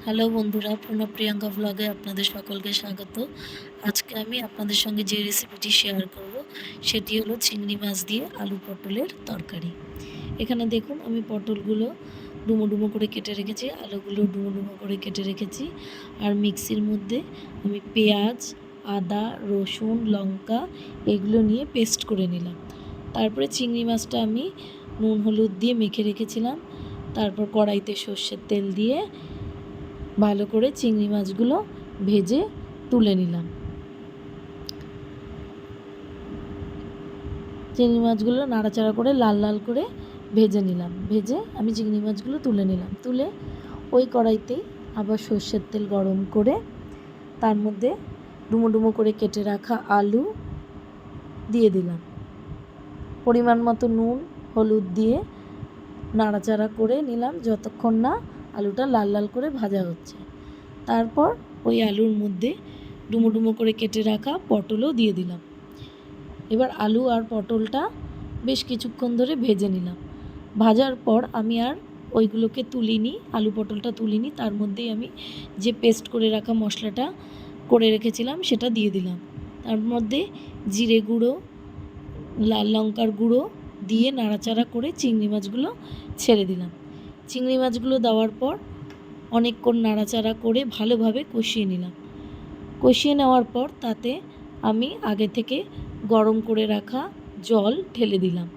Hello বন্ধুরা, প্রণব প্রিয়াঙ্কা ভ্লগে আপনাদের সকলকে স্বাগত। আজকে আমি আপনাদের সঙ্গে যে রেসিপিটি শেয়ার করব সেটি হলো চিংড়ি মাছ দিয়ে আলু পটলের তরকারি। এখানে দেখুন আমি পটলগুলো ডুমো ডুমো করে কেটে রেখেছি, আলুগুলো ডুমো ডুমো করে কেটে রেখেছি। আর মিক্সির মধ্যে আমি পেঁয়াজ, আদা, রসুন, লঙ্কা এগুলো নিয়ে পেস্ট করে নিলাম। তারপরে চিংড়ি মাছটা আমি নুন হলুদ দিয়ে মেখে রেখেছিলাম। তারপর কড়াইতে সর্ষের তেল দিয়ে ভালো করে চিংড়ি মাছগুলো ভেজে তুলে নিলাম। চিংড়ি মাছগুলো নাড়াচাড়া করে লাল লাল করে ভেজে নিলাম। ভেজে আমি চিংড়ি মাছগুলো তুলে নিলাম। তুলে ওই কড়াইতেই আবার সর্ষের তেল গরম করে তার মধ্যে ডুমো ডুমো করে কেটে রাখা আলু দিয়ে দিলাম। পরিমাণ মতো নুন হলুদ দিয়ে নাড়াচাড়া করে নিলাম যতক্ষণ না আলুটা লাল লাল করে ভাজা হচ্ছে। তারপর ওই আলুর মধ্যে ডুমো ডুমো করে কেটে রাখা পটলও দিয়ে দিলাম। এবার আলু আর পটলটা বেশ কিছুক্ষণ ধরে ভেজে নিলাম। ভাজার পর আমি আর ওইগুলোকে তুলিনি, আলু পটলটা তুলিনি, তার মধ্যেই আমি যে পেস্ট করে রাখা মশলাটা করে রেখেছিলাম সেটা দিয়ে দিলাম। তার মধ্যে জিরে গুঁড়ো, লাল লঙ্কার গুঁড়ো দিয়ে নাড়াচাড়া করে চিংড়ি মাছগুলো ছেড়ে দিলাম। চিংড়ি মাছগুলো দেওয়ার পর অনেকক্ষণ নাড়াচাড়া করে ভালোভাবে কষিয়ে নিলাম। কষিয়ে নেওয়ার পর তাতে আমি আগে থেকে গরম করে রাখা জল ঢেলে দিলাম।